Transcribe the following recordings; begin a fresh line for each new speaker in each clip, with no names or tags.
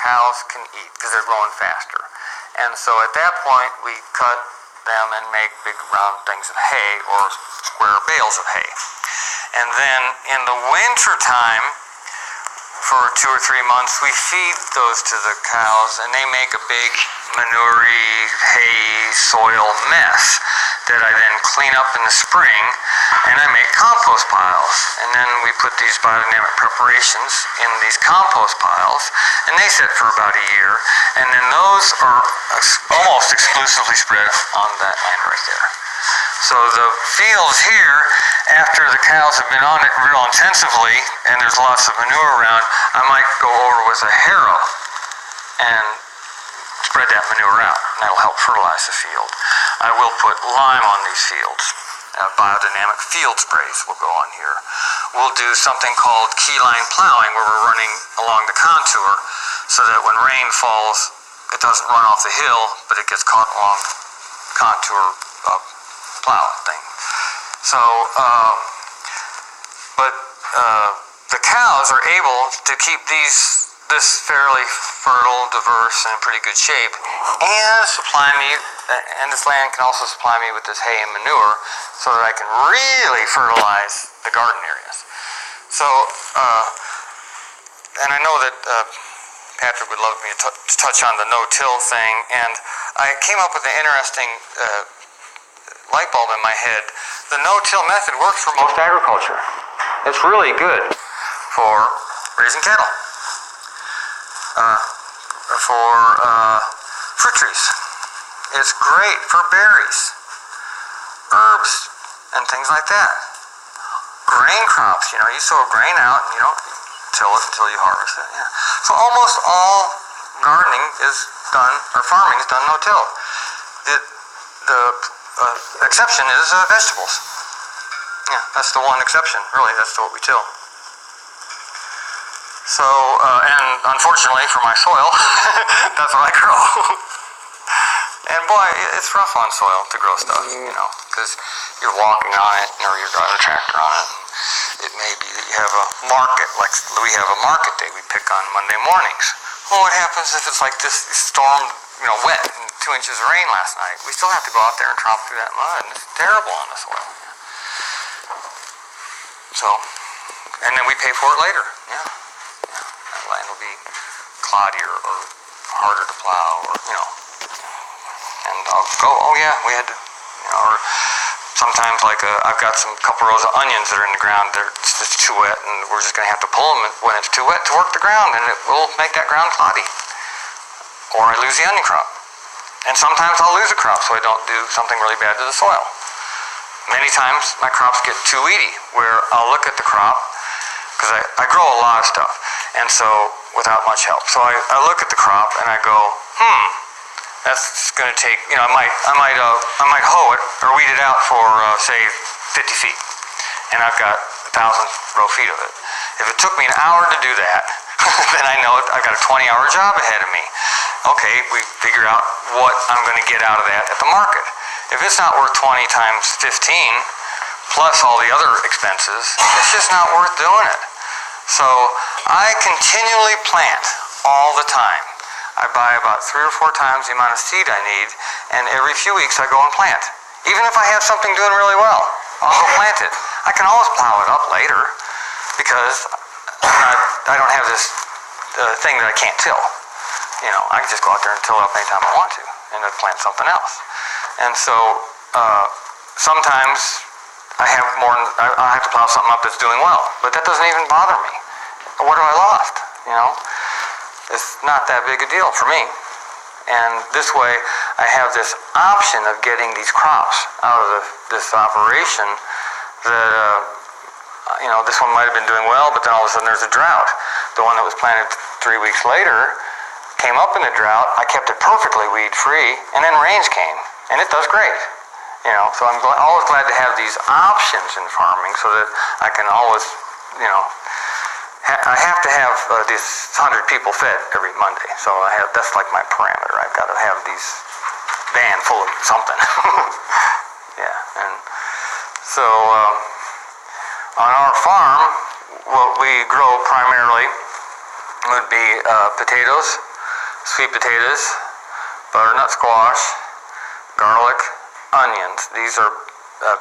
cows can eat because they're growing faster. And so at that point, we cut them and make big round things of hay or square bales of hay. And then in the winter time, for 2 or 3 months, we feed those to the cows, and they make a big manure-y, hay, soil mess that I then clean up in the spring, and I make compost piles. And then we put these biodynamic preparations in these compost piles, and they sit for about a year, and then those are almost exclusively spread on that land right there. So the fields here, after the cows have been on it real intensively, and there's lots of manure around, I might go over with a harrow and spread that manure out, and that'll help fertilize the field. I will put lime on these fields. Biodynamic field sprays will go on here. We'll do something called key line plowing, where we're running along the contour so that when rain falls, it doesn't run off the hill, but it gets caught along contour plow thing. So, the cows are able to keep this fairly fertile, diverse, and in pretty good shape, and supply me, and this land can also supply me with this hay and manure, so that I can really fertilize the garden areas. So, and I know that Patrick would love me to touch on the no-till thing, and I came up with an interesting light bulb in my head. The no-till method works for most agriculture. It's really good for raising cattle, for fruit trees. It's great for berries, herbs, and things like that. Grain crops, you sow grain out and you don't till it until you harvest it. Yeah. So almost all gardening is done, or farming is done no-till. The exception is vegetables. Yeah, that's the one exception, really. That's what we till. So, and unfortunately for my soil, that's what I grow. And boy, it's rough on soil to grow stuff, because you're walking on it, or you're driving a tractor on it. It may be that you have a market, like we have a market day we pick on Monday mornings. Well, what happens if it's like this storm, wet and 2 inches of rain last night? We still have to go out there and tromp through that mud, and it's terrible on the soil. So, and then we pay for it later. Yeah. That land will be cloddier or harder to plow, or and I'll go, oh yeah, we had to, or sometimes like I've got some couple rows of onions that are in the ground. They're just too wet, and we're just going to have to pull them when it's too wet to work the ground, and it will make that ground cloddy. Or I lose the onion crop. And sometimes I'll lose a crop, so I don't do something really bad to the soil. Many times my crops get too weedy, where I'll look at the crop, because I grow a lot of stuff, and so without much help. So I look at the crop and I go, that's going to take, I might hoe it or weed it out for say 50 feet, and I've got 1,000 row feet of it. If it took me an hour to do that, then I know I've got a 20-hour job ahead of me. Okay, we figure out what I'm going to get out of that at the market. If it's not worth 20 times 15, plus all the other expenses, it's just not worth doing it. So I continually plant all the time. I buy about 3 or 4 times the amount of seed I need, and every few weeks I go and plant. Even if I have something doing really well, I'll go plant it. I can always plow it up later, because I don't have this thing that I can't till. I can just go out there and till it up anytime I want to, and then plant something else. And so sometimes I have to plow something up that's doing well, but that doesn't even bother me. What have I lost? It's not that big a deal for me. And this way, I have this option of getting these crops out of this operation that, this one might have been doing well, but then all of a sudden there's a drought. The one that was planted 3 weeks later came up in the drought. I kept it perfectly weed-free, and then rains came, and it does great. So I'm always glad to have these options in farming, so that I can always, I have to have these 100 people fed every Monday. So that's like my parameter. I've got to have these van full of something. Yeah, and so on our farm, what we grow primarily would be potatoes, sweet potatoes, butternut squash, garlic, onions. These are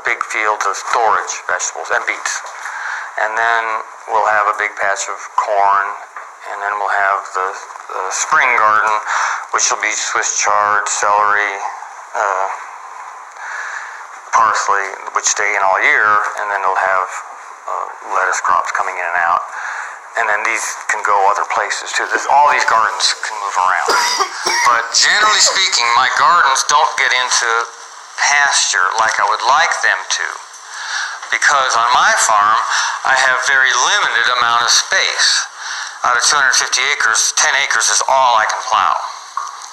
big fields of storage vegetables, and beets. And then we'll have a big patch of corn, and then we'll have the spring garden, which will be Swiss chard, celery, parsley, which stay in all year, and then it'll have lettuce crops coming in and out. And then these can go other places too. All these gardens can move around. But generally speaking, my gardens don't get into pasture like I would like them to. Because on my farm, I have very limited amount of space. Out of 250 acres, 10 acres is all I can plow.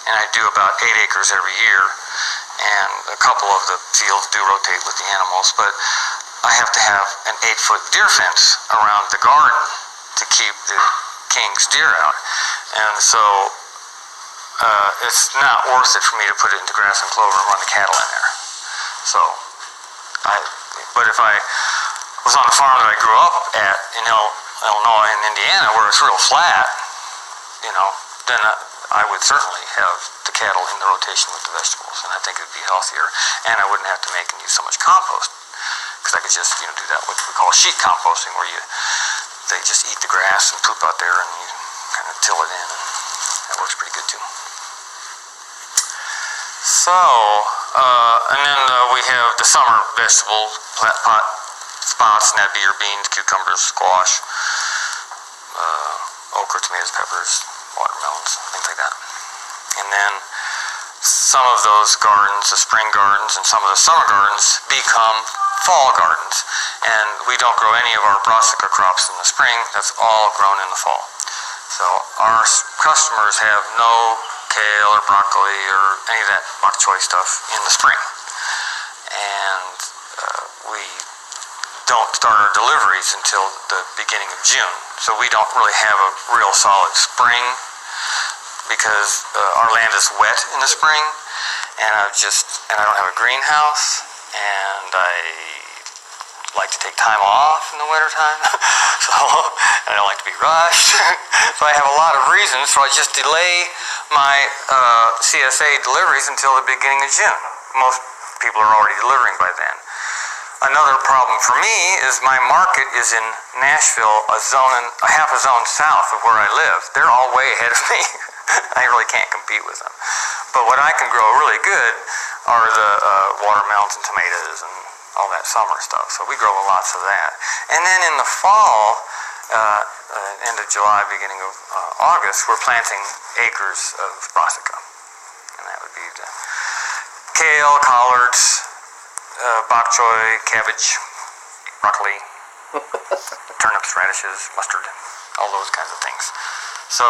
And I do about 8 acres every year. And a couple of the fields do rotate with the animals. But I have to have an 8-foot deer fence around the garden to keep the king's deer out. And so it's not worth it for me to put it into grass and clover and run the cattle in there. So, but if I was on the farm that I grew up at in Illinois and Indiana, where it's real flat, then I would certainly have the cattle in the rotation with the vegetables, and I think it would be healthier, and I wouldn't have to make and use so much compost, because I could just do that what we call sheet composting, where they just eat the grass and poop out there, and you kind of till it in, and that works pretty good too. So, and then we have the summer vegetable pot spots, and that'd be your beans, cucumbers, squash, okra, tomatoes, peppers, watermelons, things like that. And then some of those gardens, the spring gardens, and some of the summer gardens become fall gardens. And we don't grow any of our brassica crops in the spring. That's all grown in the fall. So our customers have no kale or broccoli or any of that bok choy stuff in the spring. And we don't start our deliveries until the beginning of June. So we don't really have a real solid spring because our land is wet in the spring, and I don't have a greenhouse, and I like to take time off in the wintertime, so I don't like to be rushed. So I have a lot of reasons, so I just delay my CSA deliveries until the beginning of June. Most people are already delivering by then. Another problem for me is my market is in Nashville, a half a zone south of where I live. They're all way ahead of me. I really can't compete with them. But what I can grow really good are the watermelons and tomatoes and all that summer stuff. So we grow lots of that. And then in the fall, end of July, beginning of August, we're planting acres of brassica. And that would be the kale, collards, bok choy, cabbage, broccoli, turnips, radishes, mustard, all those kinds of things. So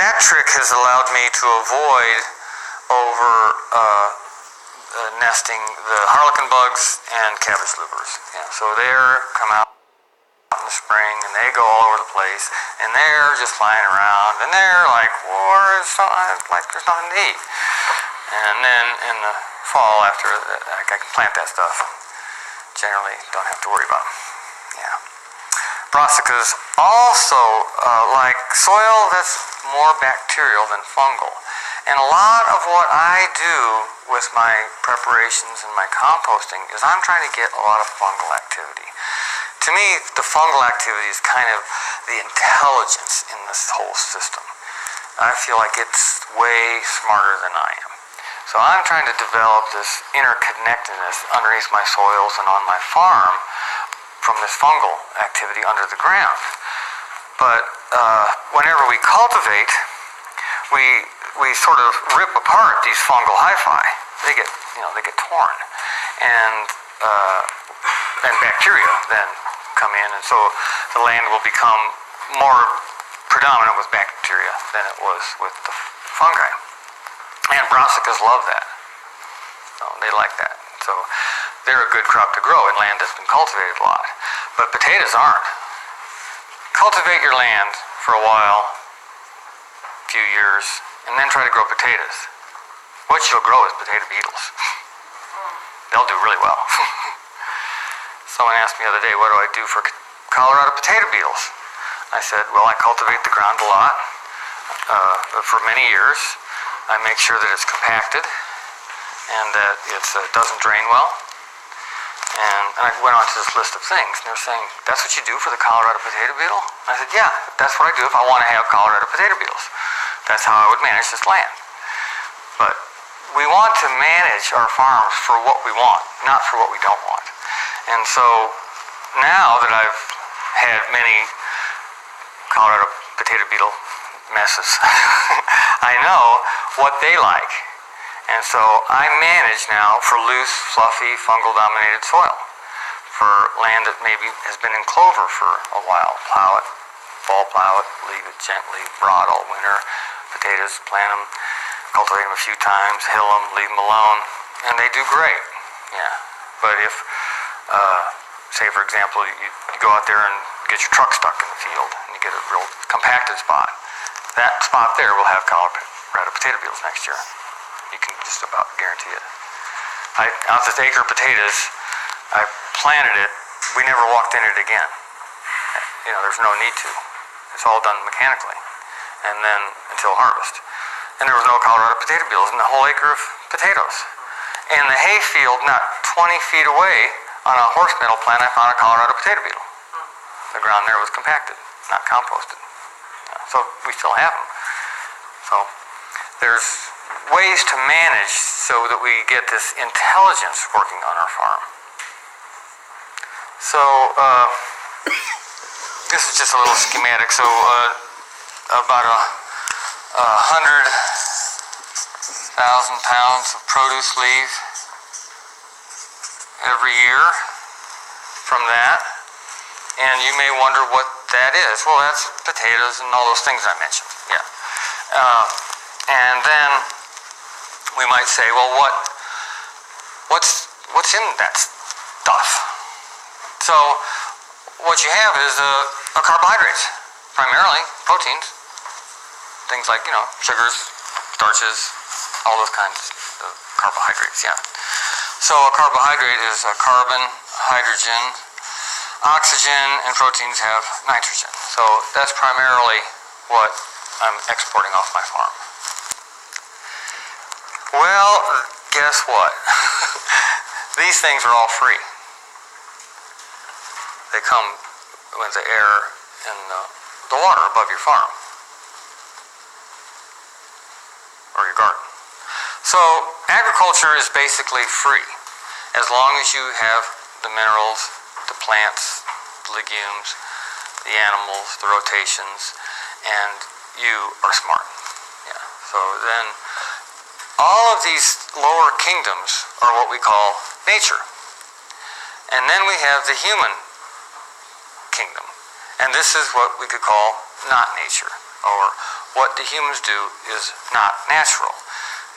that trick has allowed me to avoid nesting the harlequin bugs and cabbage loopers. So they come out in the spring, and they go all over the place, and they're just flying around, and they're like, there's nothing to eat. And then in the fall, after I can plant that stuff, generally don't have to worry about them. Yeah. Brassicas also like soil that's more bacterial than fungal. And a lot of what I do with my preparations and my composting is I'm trying to get a lot of fungal activity. To me, the fungal activity is kind of the intelligence in this whole system. I feel like it's way smarter than I am. So I'm trying to develop this interconnectedness underneath my soils and on my farm from this fungal activity under the ground. But whenever we cultivate, we sort of rip apart these fungal hyphae. They get torn, and bacteria then come in, and so the land will become more predominant with bacteria than it was with the fungi. And brassicas love that. So they like that. So they're a good crop to grow in land that's been cultivated a lot. But potatoes aren't. Cultivate your land for a while, a few years, and then try to grow potatoes. What you'll grow is potato beetles. They'll do really well. Someone asked me the other day, what do I do for Colorado potato beetles? I said, well, I cultivate the ground a lot. for many years. I make sure that it's compacted and that it doesn't drain well. And I went on to this list of things, and they're saying, that's what you do for the Colorado potato beetle? I said, yeah, that's what I do if I want to have Colorado potato beetles. That's how I would manage this land. But we want to manage our farms for what we want, not for what we don't want. And so now that I've had many Colorado potato beetle messes, I know what they like. And so I manage now for loose, fluffy, fungal-dominated soil. For land that maybe has been in clover for a while, plow it, fall plow it, leave it gently, rot all winter. Potatoes, plant them, cultivate them a few times, hill them, leave them alone, and they do great. Yeah. But if, say for example, you go out there and get your truck stuck in the field, and you get a real compacted spot, that spot there will have Colorado potato beetles next year. You can just about guarantee it. Out this acre of potatoes, I planted it. We never walked in it again. You know, there's no need to. It's all done mechanically, and then until harvest. And there was no Colorado potato beetles in the whole acre of potatoes. In the hay field, not 20 feet away, on a horse metal plant, I found a Colorado potato beetle. The ground there was compacted, not composted. So we still have them. So there's ways to manage so that we get this intelligence working on our farm. So this is just a little schematic. So about 100,000 pounds of produce leave every year from that. And you may wonder what that is. Well, that's potatoes and all those things I mentioned. Yeah. And then we might say, well, what's in that stuff? So what you have is carbohydrates, primarily proteins, things like, you know, sugars, starches, all those kinds of carbohydrates. Yeah. So a carbohydrate is a carbon, hydrogen, oxygen, and proteins have nitrogen. So that's primarily what I'm exporting off my farm. Well, guess what? These things are all free. They come with the air and the water above your farm or your garden. So agriculture is basically free as long as you have the minerals, the plants, the legumes, the animals, the rotations, and you are smart. Yeah. So then all of these lower kingdoms are what we call nature. And then we have the human kingdom. And this is what we could call not nature, or what the humans do is not natural.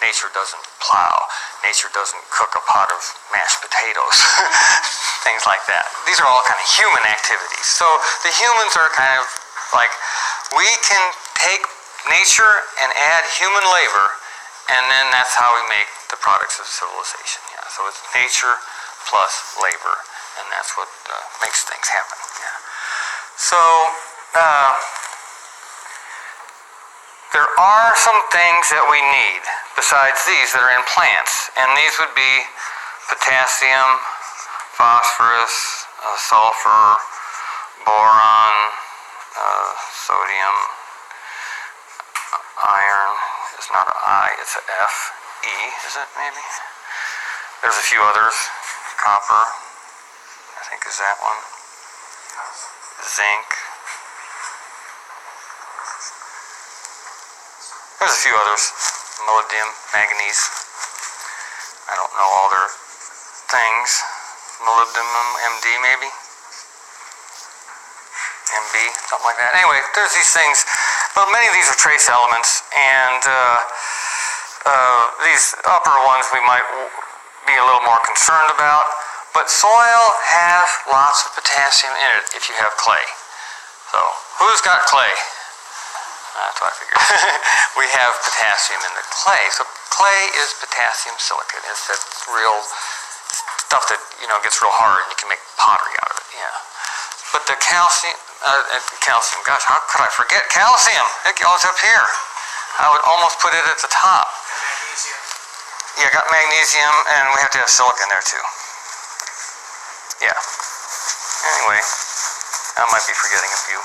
Nature doesn't plow. Nature doesn't cook a pot of mashed potatoes. Things like that. These are all kind of human activities. So the humans are kind of like, we can take nature and add human labor, and then that's how we make the products of civilization. Yeah. So it's nature plus labor, and that's what makes things happen. Yeah. So there are some things that we need besides these that are in plants, and these would be potassium, phosphorus, sulfur, boron, sodium, iron. It's not an I, it's an F. E, is it maybe? There's a few others. Copper, I think is that one. Zinc. There's a few others. Molybdenum, manganese. I don't know all their things. Molybdenum, MD maybe? MB, something like that. Anyway, there's these things. Well, many of these are trace elements, and these upper ones we might be a little more concerned about. But soil has lots of potassium in it if you have clay. So, who's got clay? That's what I figured. We have potassium in the clay. So clay is potassium silicate. It's that real stuff that, you know, gets real hard and you can make pottery out of it. Yeah. But the calcium, gosh, how could I forget calcium? It's up here. I would almost put it at the top.
Magnesium.
Yeah, got magnesium, and we have to have silica in there too. Yeah. Anyway, I might be forgetting a few.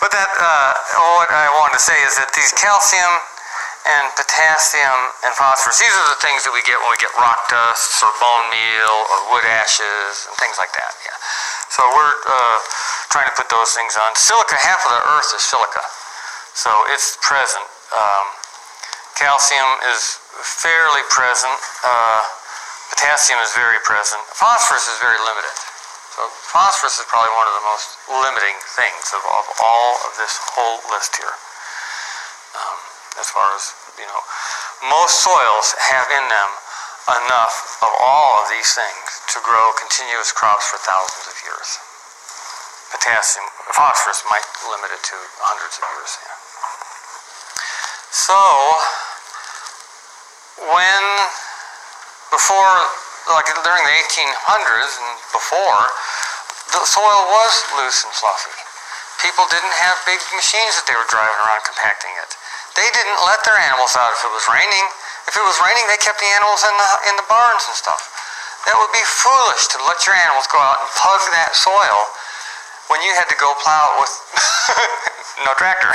But what I wanted to say is that these calcium and potassium and phosphorus, these are the things that we get when we get rock dusts or bone meal or wood ashes and things like that. Yeah. So we're trying to put those things on. Silica, half of the earth is silica, so it's present. Calcium is fairly present. Potassium is very present. Phosphorus is very limited. So phosphorus is probably one of the most limiting things of all of this whole list here. As far as, most soils have in them enough of all of these things to grow continuous crops for thousands of years. Phosphorus might limit it to hundreds of years. Yeah. So, during the 1800s and before, the soil was loose and fluffy. People didn't have big machines that they were driving around compacting it. They didn't let their animals out if it was raining. If it was raining, they kept the animals in the barns and stuff. That would be foolish to let your animals go out and pug that soil when you had to go plow it with no tractor.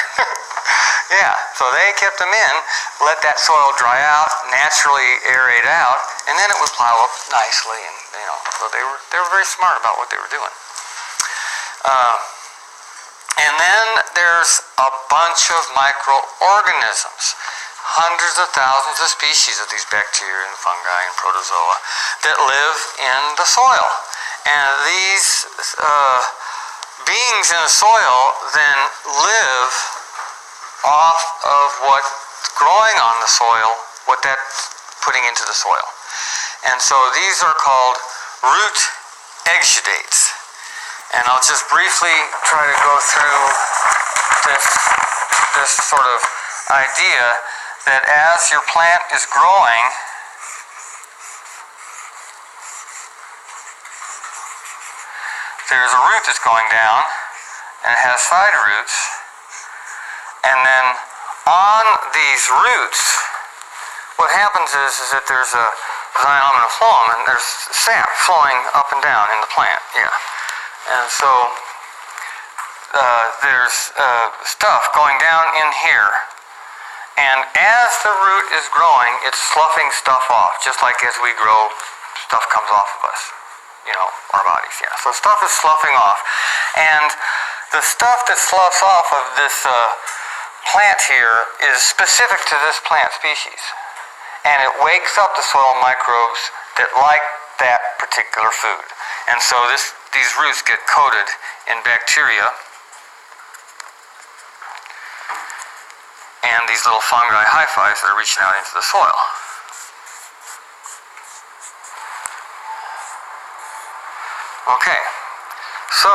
Yeah, so they kept them in, let that soil dry out, naturally aerate out, and then it would plow up nicely. And so they were very smart about what they were doing. And then there's a bunch of microorganisms, hundreds of thousands of species of these bacteria and fungi and protozoa that live in the soil. And these beings in the soil then live off of what's growing on the soil, what that's putting into the soil. And so these are called root exudates. And I'll just briefly try to go through this sort of idea that as your plant is growing, there's a root that's going down, and it has side roots, and then on these roots, what happens is that there's a xylem and a phloem, and there's sap flowing up and down in the plant. Yeah. And so there's stuff going down in here. And as the root is growing, it's sloughing stuff off, just like as we grow, stuff comes off of us, our bodies. Yeah. So stuff is sloughing off. And the stuff that sloughs off of this plant here is specific to this plant species. And it wakes up the soil microbes that like that particular food. And so these roots get coated in bacteria, and these little fungi hyphais that are reaching out into the soil. Okay, so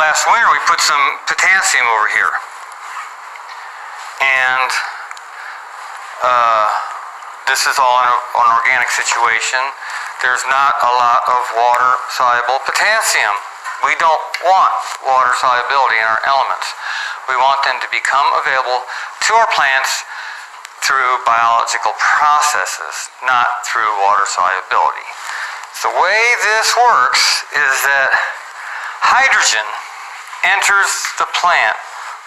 last winter we put some potassium over here, and this is all an organic situation. There's not a lot of water-soluble potassium. We don't want water solubility in our elements. We want them to become available to our plants through biological processes, not through water solubility. The way this works is that hydrogen enters the plant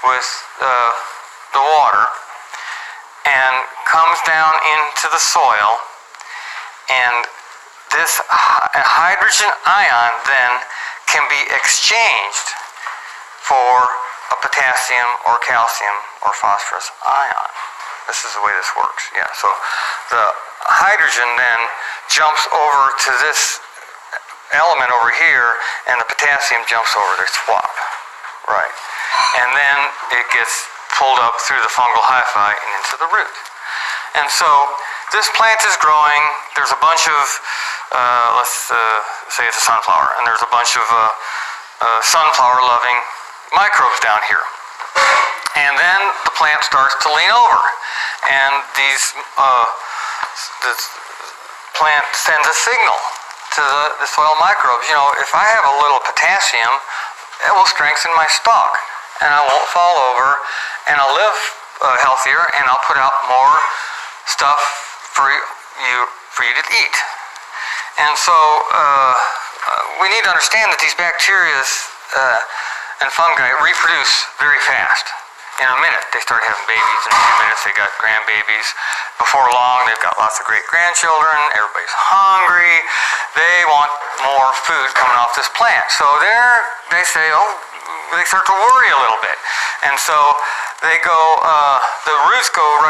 with the water and comes down into the soil, and this hydrogen ion then can be exchanged for a potassium or calcium or phosphorus ion. This is the way this works. Yeah, so the hydrogen then jumps over to this element over here, and the potassium jumps over. They swap, right? And then it gets pulled up through the fungal hyphae and into the root. And so this plant is growing. There's a bunch of, let's say it's a sunflower, and there's a bunch of sunflower-loving microbes down here. And then the plant starts to lean over, and the plant sends a signal to the soil microbes. If I have a little potassium, it will strengthen my stalk, and I won't fall over, and I'll live healthier, and I'll put out more stuff for you to eat. And so we need to understand that these bacteria and fungi reproduce very fast. In a minute, they start having babies. In a few minutes, they got grandbabies. Before long, they've got lots of great-grandchildren. Everybody's hungry. They want more food coming off this plant. So they say, oh, they start to worry a little bit. And so they go, the roots go right